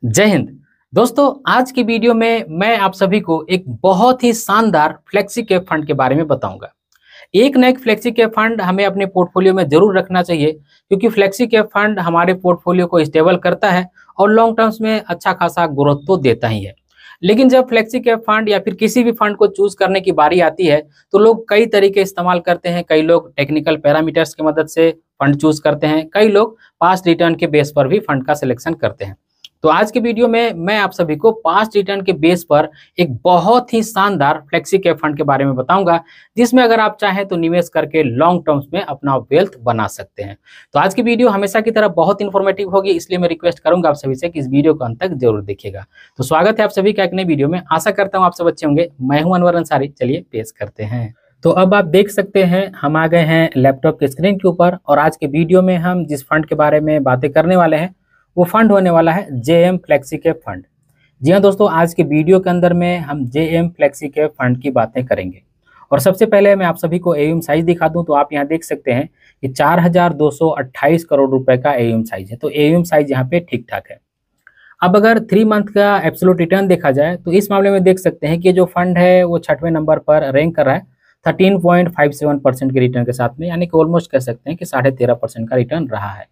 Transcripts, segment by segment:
जय हिंद। दोस्तों, आज की वीडियो में मैं आप सभी को एक बहुत ही शानदार फ्लेक्सी कैप फंड के बारे में बताऊंगा। एक न एक फ्लेक्सी कैप फंड हमें अपने पोर्टफोलियो में जरूर रखना चाहिए, क्योंकि फ्लेक्सी कैप फंड हमारे पोर्टफोलियो को स्टेबल करता है और लॉन्ग टर्म्स में अच्छा खासा ग्रोथ तो देता ही है। लेकिन जब फ्लेक्सी कैप फंड या फिर किसी भी फंड को चूज करने की बारी आती है तो लोग कई तरीके इस्तेमाल करते हैं। कई लोग टेक्निकल पैरामीटर्स की मदद से फंड चूज करते हैं, कई लोग पास्ट रिटर्न के बेस पर भी फंड का सिलेक्शन करते हैं। तो आज के वीडियो में मैं आप सभी को पास्ट रिटर्न के बेस पर एक बहुत ही शानदार फ्लेक्सी कैप फंड के बारे में बताऊंगा, जिसमें अगर आप चाहें तो निवेश करके लॉन्ग टर्म्स में अपना वेल्थ बना सकते हैं। तो आज की वीडियो हमेशा की तरह बहुत इन्फॉर्मेटिव होगी, इसलिए मैं रिक्वेस्ट करूंगा आप सभी से कि इस वीडियो को अंत तक जरूर देखिएगा। तो स्वागत है आप सभी का एक नई वीडियो में। आशा करता हूँ आप सब अच्छे होंगे। मैं हूं अनवर अंसारी। चलिए पेश करते हैं। तो अब आप देख सकते हैं हम आ गए हैं लैपटॉप के स्क्रीन के ऊपर, और आज के वीडियो में हम जिस फंड के बारे में बातें करने वाले हैं वो फंड होने वाला है जेएम फ्लेक्सी कैप फंड। जी हाँ दोस्तों, आज के वीडियो के अंदर में हम जेएम फ्लेक्सी कैप फंड की बातें करेंगे। और सबसे पहले मैं आप सभी को एयूएम साइज दिखा दूं, तो आप यहाँ देख सकते हैं कि 4228 करोड़ रुपए का एयूएम साइज है। तो एयूएम साइज यहाँ पे ठीक ठाक है। अब अगर 3 मंथ का एब्सोल्यूट रिटर्न देखा जाए तो इस मामले में देख सकते हैं कि जो फंड है वो 6वें नंबर पर रैंक कर रहा है 13.57% के रिटर्न के साथ में, यानी कि ऑलमोस्ट कह सकते हैं कि 13.5% का रिटर्न रहा है।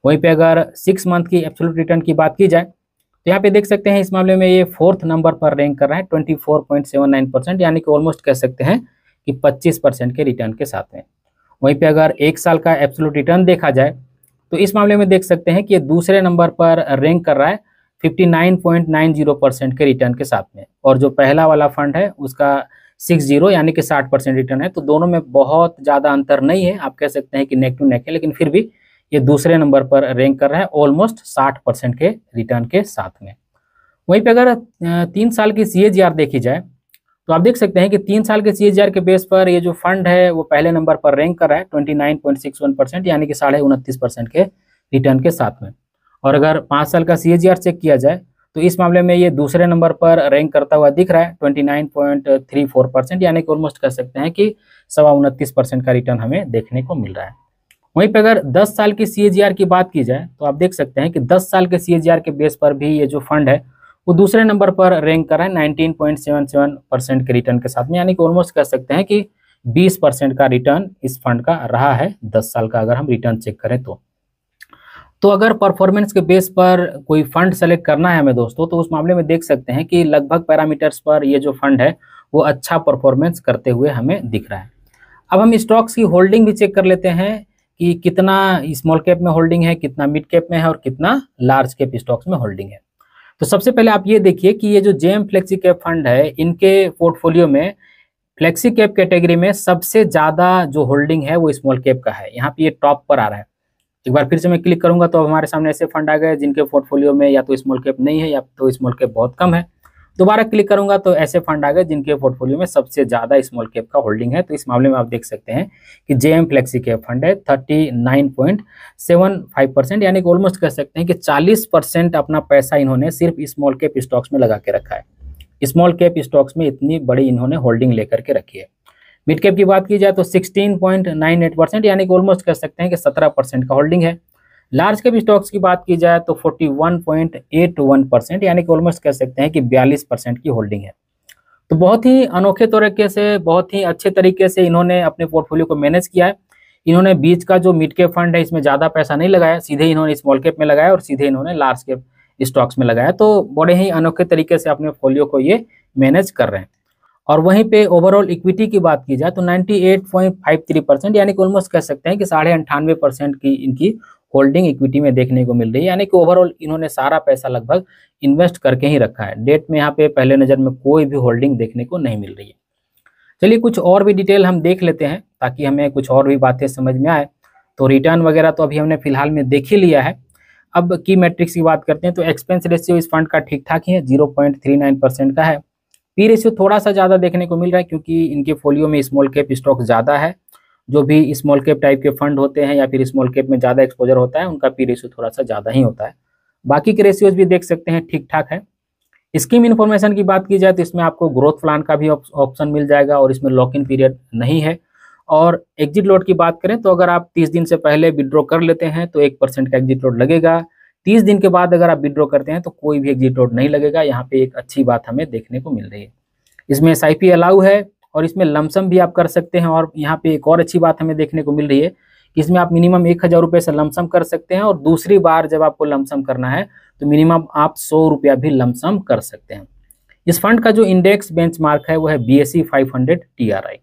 वहीं पे अगर 6 मंथ की एब्सोल्यूट रिटर्न की बात की जाए तो यहाँ पे देख सकते हैं इस मामले में ये 4th नंबर पर रैंक कर रहा है 24.79%, यानी कि ऑलमोस्ट कह सकते हैं कि 25% के रिटर्न के साथ में। वहीं पे अगर 1 साल का एब्सोल्यूट रिटर्न देखा जाए तो इस मामले में देख सकते हैं कि ये दूसरे नंबर पर रैंक कर रहा है 59.90% के रिटर्न के साथ में, और जो पहला वाला फंड है उसका 60 यानी कि 60% रिटर्न है। तो दोनों में बहुत ज़्यादा अंतर नहीं है, आप कह सकते हैं कि नेक टू नेक है, लेकिन फिर भी ये दूसरे नंबर पर रैंक कर रहा है ऑलमोस्ट 60% के रिटर्न के साथ में। वहीं पे अगर 3 साल की CAGR देखी जाए तो आप देख सकते हैं कि 3 साल के CAGR के बेस पर ये जो फंड है वो पहले नंबर पर रैंक कर रहा है 29.61%, यानी कि 29.5% के रिटर्न के साथ में। और अगर 5 साल का CAGR चेक किया जाए तो इस मामले में ये दूसरे नंबर पर रैंक करता हुआ दिख रहा है 29.34%, यानी कि ऑलमोस्ट कह सकते हैं कि 29.25% का रिटर्न हमें देखने को मिल रहा है। वहीं पे अगर 10 साल की CAGR की बात की जाए तो आप देख सकते हैं कि 10 साल के CAGR के बेस पर भी ये जो फंड है वो दूसरे नंबर पर रैंक कर रहा है 19.77% के रिटर्न के साथ में, यानी कि ऑलमोस्ट कह सकते हैं कि 20% का रिटर्न इस फंड का रहा है 10 साल का, अगर हम रिटर्न चेक करें तो अगर परफॉर्मेंस के बेस पर कोई फंड सेलेक्ट करना है हमें दोस्तों, तो उस मामले में देख सकते हैं कि लगभग पैरामीटर्स पर ये जो फंड है वो अच्छा परफॉर्मेंस करते हुए हमें दिख रहा है। अब हम स्टॉक्स की होल्डिंग भी चेक कर लेते हैं कि कितना स्मॉल कैप में होल्डिंग है, कितना मिड कैप में है और कितना लार्ज कैप स्टॉक्स में होल्डिंग है। तो सबसे पहले आप ये देखिए कि ये जो जेएम फ्लेक्सी कैप फंड है, इनके पोर्टफोलियो में फ्लेक्सी कैप कैटेगरी में सबसे ज़्यादा जो होल्डिंग है वो स्मॉल कैप का है। यहाँ पे ये टॉप पर आ रहा है। एक बार फिर से मैं क्लिक करूंगा तो हमारे सामने ऐसे फंड आ गए जिनके पोर्टफोलियो में या तो स्मॉल कैप नहीं है या तो स्मॉल कैप बहुत कम है। दोबारा क्लिक करूंगा तो ऐसे फंड आ गए जिनके पोर्टफोलियो में सबसे ज्यादा स्मॉल कैप का होल्डिंग है। तो इस मामले में आप देख सकते हैं कि जेएम फ्लेक्सी कैप फंड है 39.75%, यानी कि ऑलमोस्ट कह सकते हैं कि 40% अपना पैसा इन्होंने सिर्फ स्मॉल कैप स्टॉक्स में लगा के रखा है। स्मॉल कैप स्टॉक्स में इतनी बड़ी इन्होंने होल्डिंग लेकर के रखी है। मिड कैप की बात की जाए तो 16.98%, यानी कि ऑलमोस्ट कह सकते हैं कि 17% का होल्डिंग है। लार्ज कैप स्टॉक्स की बात की जाए तो 41.81%, यानी कि ऑलमोस्ट कह सकते हैं कि 42% की होल्डिंग है। तो बहुत ही अनोखे तरीके से, बहुत ही अच्छे तरीके से इन्होंने अपने पोर्टफोलियो को मैनेज किया है। इन्होंने बीच का जो मिड कैप फंड है इसमें ज़्यादा पैसा नहीं लगाया, सीधे इन्होंने स्मॉल कैप में लगाया और सीधे इन्होंने लार्ज कैप स्टॉक्स में लगाया। तो बड़े ही अनोखे तरीके से अपने पोर्टफोलियो को ये मैनेज कर रहे हैं। और वहीं पे ओवरऑल इक्विटी की बात की जाए तो 98.53%, यानी कि ऑलमोस्ट कह सकते हैं कि 98.5% की इनकी होल्डिंग इक्विटी में देखने को मिल रही है, यानी कि ओवरऑल इन्होंने सारा पैसा लगभग इन्वेस्ट करके ही रखा है। डेट में यहाँ पे पहले नज़र में कोई भी होल्डिंग देखने को नहीं मिल रही है। चलिए कुछ और भी डिटेल हम देख लेते हैं ताकि हमें कुछ और भी बातें समझ में आए। तो रिटर्न वगैरह तो अभी हमने फिलहाल में देख ही लिया है। अब की मैट्रिक्स की बात करते हैं तो एक्सपेंस रेशियो इस फंड का ठीक ठाक ही है, 0.39% का है। पी रेशियो थोड़ा सा ज़्यादा देखने को मिल रहा है क्योंकि इनके फोलियो में स्मॉल कैप स्टॉक ज़्यादा है। जो भी स्मॉल कैप टाइप के फंड होते हैं या फिर स्मॉल कैप में ज़्यादा एक्सपोजर होता है उनका पी रेशियो थोड़ा सा ज़्यादा ही होता है। बाकी के रेशियोज भी देख सकते हैं ठीक ठाक है। स्कीम इन्फॉर्मेशन की बात की जाए तो इसमें आपको ग्रोथ प्लान का भी ऑप्शन मिल जाएगा और इसमें लॉक इन पीरियड नहीं है। और एग्जिट लोड की बात करें तो अगर आप 30 दिन से पहले विड्रॉ कर लेते हैं तो 1% का एग्जिट लोड लगेगा। 30 दिन के बाद अगर आप विड्रॉ करते हैं तो कोई भी एग्जिट आउट नहीं लगेगा। यहाँ पे एक अच्छी बात हमें देखने को मिल रही है। इसमें SIP अलाउ है और इसमें लमसम भी आप कर सकते हैं। और यहाँ पे एक और अच्छी बात हमें देखने को मिल रही है कि इसमें आप मिनिमम 1000 रुपये से लमसम कर सकते हैं और दूसरी बार जब आपको लमसम करना है तो मिनिमम आप 100 रुपया भी लमसम कर सकते हैं। इस फंड का जो इंडेक्स बेंचमार्क है वो है BSE 500 TRI।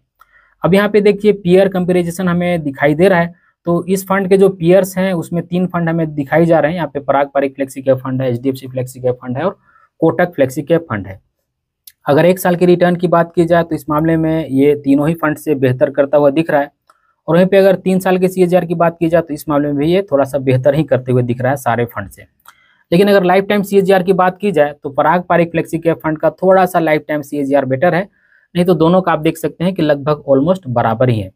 अब यहाँ पे देखिए पीयर कंपेरिजन हमें दिखाई दे रहा है। तो इस फंड के जो पीयर्स हैं उसमें 3 फंड हमें दिखाई जा रहे हैं। यहाँ पे पराग पारिक फ्लेक्सी कैप फंड है, HDFC फ्लेक्सी कैप फंड है और कोटक फ्लेक्सी कैप फंड है। अगर 1 साल के रिटर्न की बात की जाए तो इस मामले में ये तीनों ही फंड से बेहतर करता हुआ दिख रहा है। और वहीं पे अगर 3 साल के CAGR की बात की जाए तो इस मामले में भी ये थोड़ा सा बेहतर ही करते हुए दिख रहा है सारे फंड से। लेकिन अगर लाइफ टाइम CAGR की बात की जाए तो पराग पारिक फ्लेक्सी कैप फंड का थोड़ा सा लाइफ टाइम CAGR बेटर है, नहीं तो दोनों का आप देख सकते हैं कि लगभग ऑलमोस्ट बराबर ही है।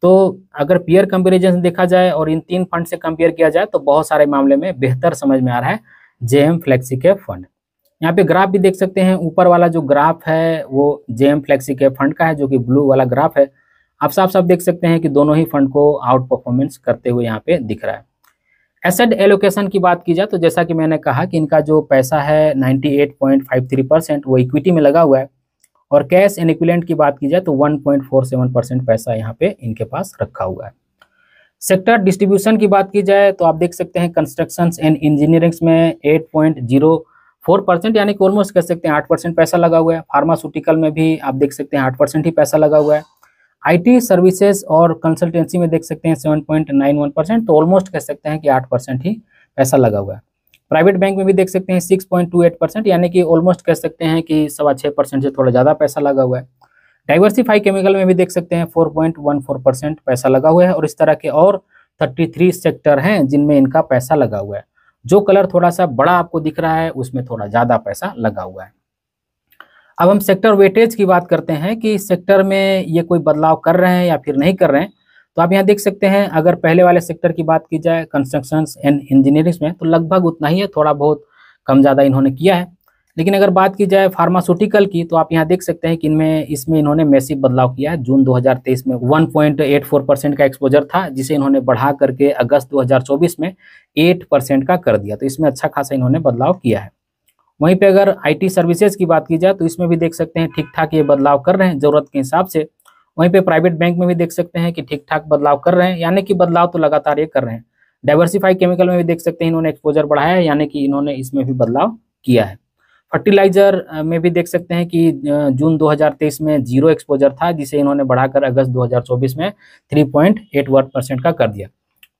तो अगर पीयर कंपेरिजन देखा जाए और इन 3 फंड से कंपेयर किया जाए तो बहुत सारे मामले में बेहतर समझ में आ रहा है JM फ्लेक्सी कैप फंड। यहाँ पे ग्राफ भी देख सकते हैं, ऊपर वाला जो ग्राफ है वो JM फ्लेक्सी कैप फंड का है जो कि ब्लू वाला ग्राफ है। आप साफ साफ देख सकते हैं कि दोनों ही फंड को आउट परफॉर्मेंस करते हुए यहाँ पे दिख रहा है। एसेट एलोकेशन की बात की जाए तो जैसा कि मैंने कहा कि इनका जो पैसा है 98.53% वो इक्विटी में लगा हुआ है और कैश एंड इक्विवेलेंट की बात की जाए तो 1.47% पैसा यहाँ पे इनके पास रखा हुआ है। सेक्टर डिस्ट्रीब्यूशन की बात की जाए तो आप देख सकते हैं कंस्ट्रक्शन एंड इंजीनियरिंग में 8.04% यानी कि ऑलमोस्ट कह सकते हैं 8% पैसा लगा हुआ है। फार्मास्यूटिकल में भी आप देख सकते हैं 8% ही पैसा लगा हुआ है। IT सर्विसेज और कंसल्टेंसी में देख सकते हैं 7.91%, तो ऑलमोस्ट कह सकते हैं कि 8% ही पैसा लगा हुआ है। प्राइवेट बैंक में भी देख सकते हैं 6.28% यानी कि ऑलमोस्ट कह सकते हैं कि 6.25% से थोड़ा ज़्यादा पैसा लगा हुआ है। डाइवर्सिफाई केमिकल में भी देख सकते हैं 4.14% पैसा लगा हुआ है। और इस तरह के और 33 सेक्टर हैं जिनमें इनका पैसा लगा हुआ है। जो कलर थोड़ा सा बड़ा आपको दिख रहा है उसमें थोड़ा ज़्यादा पैसा लगा हुआ है। अब हम सेक्टर वेटेज की बात करते हैं कि इस सेक्टर में ये कोई बदलाव कर रहे हैं या फिर नहीं कर रहे हैं। तो आप यहाँ देख सकते हैं अगर पहले वाले सेक्टर की बात की जाए कंस्ट्रक्शन एंड इंजीनियरिंग में तो लगभग उतना ही है, थोड़ा बहुत कम ज़्यादा इन्होंने किया है। लेकिन अगर बात की जाए फार्मास्यूटिकल की तो आप यहाँ देख सकते हैं कि इसमें इन्होंने मैसिव बदलाव किया है। जून 2023 में 1.84% का एक्सपोजर था जिसे इन्होंने बढ़ा करके अगस्त 2024 में 8% का कर दिया। तो इसमें अच्छा खासा इन्होंने बदलाव किया है। वहीं पे अगर IT सर्विसेज की बात की जाए तो इसमें भी देख सकते हैं ठीक ठाक ये बदलाव कर रहे हैं ज़रूरत के हिसाब से। वहीं पे प्राइवेट बैंक में भी देख सकते हैं कि ठीक ठाक बदलाव कर रहे हैं, यानी कि बदलाव तो लगातार ये कर रहे हैं। डाइवर्सिफाई केमिकल में भी देख सकते हैं इन्होंने एक्सपोजर बढ़ाया है, यानी कि इन्होंने इसमें भी बदलाव किया है। फर्टिलाइजर में भी देख सकते हैं कि जून 2023 में 0 एक्सपोजर था जिसे इन्होंने बढ़ाकर अगस्त 2024 में 3.81% का कर दिया।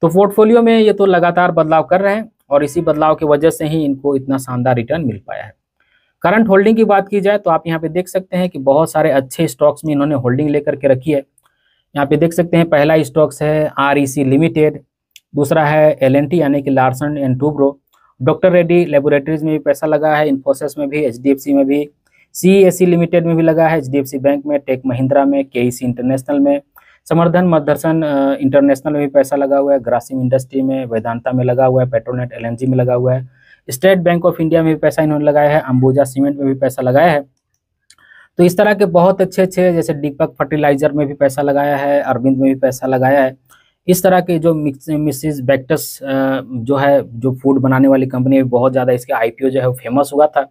तो पोर्टफोलियो में ये तो लगातार बदलाव कर रहे हैं और इसी बदलाव की वजह से ही इनको इतना शानदार रिटर्न मिल पाया है। करंट होल्डिंग की बात की जाए तो आप यहाँ पे देख सकते हैं कि बहुत सारे अच्छे स्टॉक्स में इन्होंने होल्डिंग लेकर के रखी है। यहाँ पे देख सकते हैं पहला स्टॉक्स है REC लिमिटेड, दूसरा है L&T यानी कि Larsen and Toubro, doctor Reddy laboratories में भी पैसा लगा है, इन्फोसिस में भी, HDFC में भी, CESC लिमिटेड में भी लगा है, HDFC बैंक में, टेक महिंद्रा में, KEC इंटरनेशनल में, समर्धन मदरसन इंटरनेशनल में भी पैसा लगा हुआ है, ग्रासिम इंडस्ट्री में, वेदांता में लगा हुआ है, पेट्रोनेट LNG में लगा हुआ है, स्टेट बैंक ऑफ इंडिया में भी पैसा इन्होंने लगाया है, अंबुजा सीमेंट में भी पैसा लगाया है। तो इस तरह के बहुत अच्छे जैसे दीपक फर्टिलाइजर में भी पैसा लगाया है, अरविंद में भी पैसा लगाया है। इस तरह के जो मिसिस बैक्टस जो है जो फूड बनाने वाली कंपनी है बहुत ज़्यादा इसके IPO जो है फेमस हुआ था,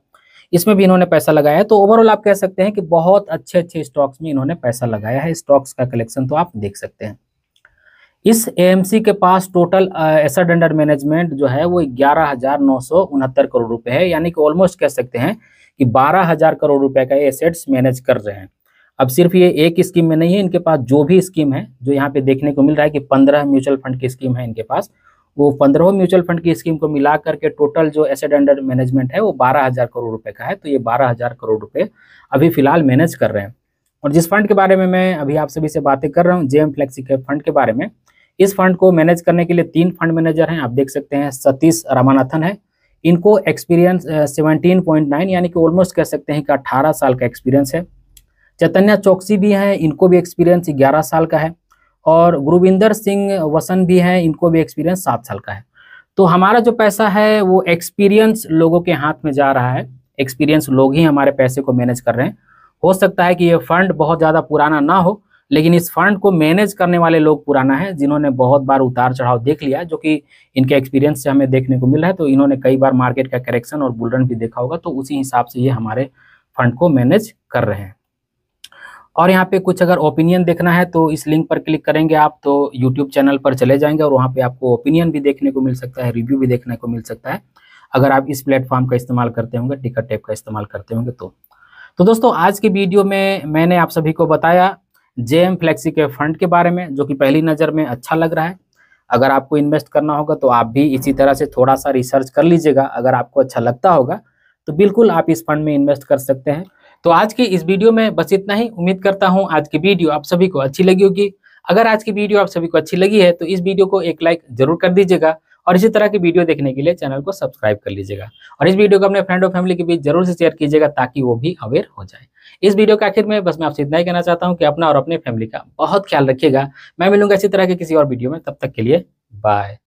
इसमें भी इन्होंने पैसा लगाया है। तो ओवरऑल आप कह सकते हैं कि बहुत अच्छे स्टॉक्स में इन्होंने पैसा लगाया है। स्टॉक्स का कलेक्शन तो आप देख सकते हैं। इस AMC के पास टोटल एसेट अंडर मैनेजमेंट जो है वो 11,969 करोड़ रुपए है, यानी कि ऑलमोस्ट कह सकते हैं कि 12,000 करोड़ रुपए का एसेट्स मैनेज कर रहे हैं। अब सिर्फ ये एक स्कीम में नहीं है, इनके पास जो भी स्कीम है जो यहाँ पे देखने को मिल रहा है कि 15 म्यूचुअल फंड की स्कीम है इनके पास, वो 15 म्यूचुअल फंड की स्कीम को मिला करके टोटल जो एसेट अंडर मैनेजमेंट है वो 12,000 करोड़ रुपए का है। तो ये 12,000 करोड़ रुपए अभी फिलहाल मैनेज कर रहे हैं। और जिस फंड के बारे में मैं अभी आप सभी से बातें कर रहा हूँ JM फ्लेक्सी कैप फंड के बारे में, इस फंड को मैनेज करने के लिए 3 फंड मैनेजर हैं। आप देख सकते हैं सतीश रामानाथन है, इनको एक्सपीरियंस 17.9 यानी कि ऑलमोस्ट कह सकते हैं कि 18 साल का एक्सपीरियंस है। चैतन्य चौकसी भी हैं, इनको भी एक्सपीरियंस 11 साल का है। और गुरविंदर सिंह वसन भी हैं, इनको भी एक्सपीरियंस 7 साल का है। तो हमारा जो पैसा है वो एक्सपीरियंस लोगों के हाथ में जा रहा है, एक्सपीरियंस लोग ही हमारे पैसे को मैनेज कर रहे हैं। हो सकता है कि ये फंड बहुत ज़्यादा पुराना ना हो, लेकिन इस फंड को मैनेज करने वाले लोग पुराना है, जिन्होंने बहुत बार उतार चढ़ाव देख लिया, जो कि इनके एक्सपीरियंस से हमें देखने को मिल रहा है। तो इन्होंने कई बार मार्केट का करेक्शन और बुल रन भी देखा होगा, तो उसी हिसाब से ये हमारे फंड को मैनेज कर रहे हैं। और यहाँ पे कुछ अगर ओपिनियन देखना है तो इस लिंक पर क्लिक करेंगे आप तो यूट्यूब चैनल पर चले जाएंगे और वहाँ पे आपको ओपिनियन भी देखने को मिल सकता है, रिव्यू भी देखने को मिल सकता है, अगर आप इस प्लेटफॉर्म का इस्तेमाल करते होंगे, टिकट टैब का इस्तेमाल करते होंगे तो दोस्तों आज की वीडियो में मैंने आप सभी को बताया जेएम फ्लेक्सी के फंड के बारे में, जो कि पहली नज़र में अच्छा लग रहा है। अगर आपको इन्वेस्ट करना होगा तो आप भी इसी तरह से थोड़ा सा रिसर्च कर लीजिएगा, अगर आपको अच्छा लगता होगा तो बिल्कुल आप इस फंड में इन्वेस्ट कर सकते हैं। तो आज की इस वीडियो में बस इतना ही। उम्मीद करता हूँ आज की वीडियो आप सभी को अच्छी लगी होगी। अगर आज की वीडियो आप सभी को अच्छी लगी है तो इस वीडियो को एक लाइक जरूर कर दीजिएगा और इसी तरह की वीडियो देखने के लिए चैनल को सब्सक्राइब कर लीजिएगा और इस वीडियो को अपने फ्रेंड और फैमिली के बीच जरूर से शेयर कीजिएगा ताकि वो भी अवेयर हो जाए। इस वीडियो के आखिर में बस मैं आपसे इतना ही कहना चाहता हूँ कि अपना और अपने फैमिली का बहुत ख्याल रखिएगा। मैं मिलूंगा इसी तरह के किसी और वीडियो में, तब तक के लिए बाय।